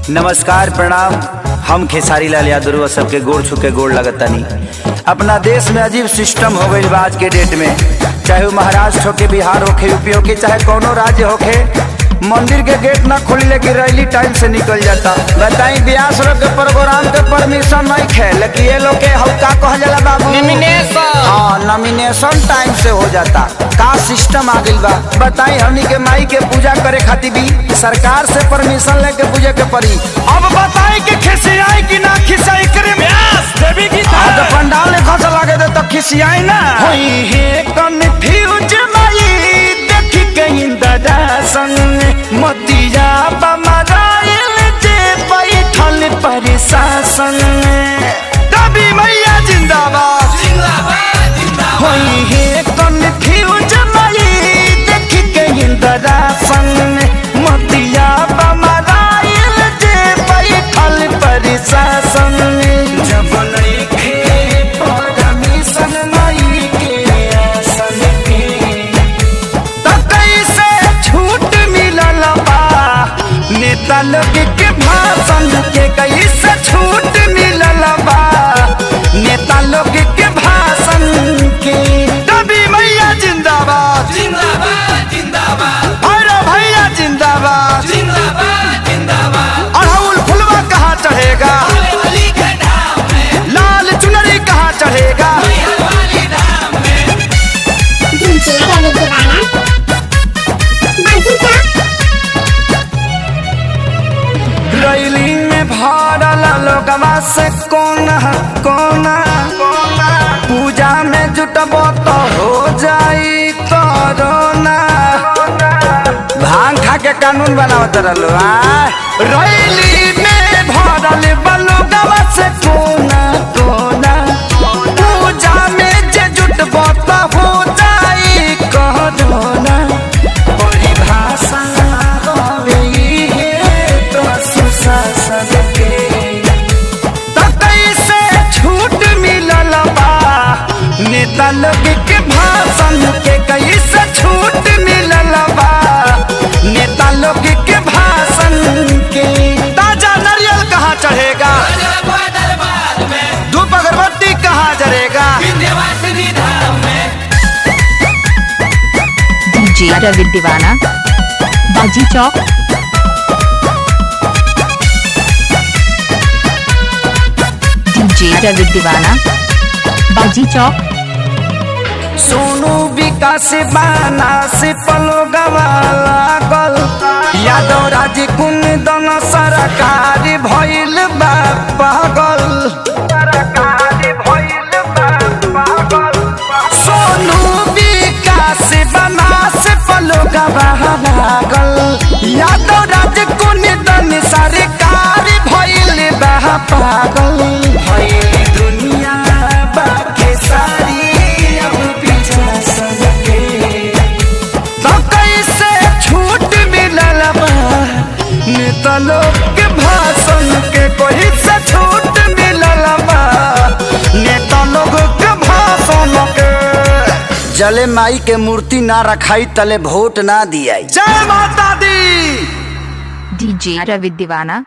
नमस्कार प्रणाम। हम खेसारी लाल यादव सबके गोड़ छुके गोड़ लगतानी। अपना देश में अजीब सिस्टम हो गई आज के डेट में, चाहे वो महाराष्ट्र होके, बिहार होके, यूपी होके, चाहे कोनो राज्य होके, मंदिर के गेट ना खोली कि रैली टाइम से निकल जाता। बताई ब्यास लोग के प्रोग्राम के परमिशन नहीं खे, लेकिन ये लोग के हल्का कह जाला बाबू नॉमिनेशन। हाँ, नॉमिनेशन टाइम से हो जाता। का सिस्टम आ गइल बा। बताई हमनी के माई के पूजा करे खातिर भी सरकार से परमिशन लेके पूजा के पड़ी। अब बताई कि खिसियाई कि ना खिसियाई करे ब्यास देवी की तो पंडाल ने खस लागे दे तो खिसियाई ना होई है कन्फ्यूज माई देखी कहीं दादा संग मतिया बमराइल जे बैठल प्रशासन। कभी मैया जिंदाबाद जिंदाबाद जिंदाबाद होई है कन्फ्यूज माई देखी कहीं दादा संग मतिया बमराइल जे बैठल प्रशासन। जब नइखे परमिशन नहीं के आसन के त कैसे छूट मिलल बा नेता लोग के भाषण के, कैसे छूट मिलल बा नेता लोग के भाषण के। कभी मैया जिंदाबाद जिंदाबाद जिंदाबाद, अरे भैया जिंदाबाद जिंदाबाद जिंदाबाद। अड़हुल फुलवा कहाँ चढ़ेगा, लाल चुनरी कहाँ चढ़ेगा। रैली में भरल लोगवा से कोना कोना, पूजा में जुटबो तो हो जाई कोरोना। भांग खा के कानून बनावत रहलो। रैली में भरल लोगवा से कोना कोना, पूजा में जे जुटबो तो हो जाई कोरोना। परिभाषा होवे है तो सुशासन के, तो कैसे छूट मिलल बा नेता लोग के भाषण के, कैसे छूट मिलल बा नेता लोग के भाषण के। ताजा नारियल कहाँ चढ़ेगा, धूप अगरबत्ती कहाँ जरेगा। डीजे रवि दीवाना बाजी चौक। डीजे रवि दीवाना बाजी चौक। सोनू विकास बाना से पलोगवा लागल, यादव राज कुंदन सरकार भइल बा पागल। सोनू विकास बाना से पलोगवा लागल, यादव राज कुंदन सरकार भइल बा पागल। भइल दुनिया बाके सारी नेता लोग के भाषण के, कोई से छूट मिलल बा नेता लोग के भाषण के। जले माई के मूर्ति ना रखाई तले वोट ना दिया। जय माता दी। डीजे रवि दीवाना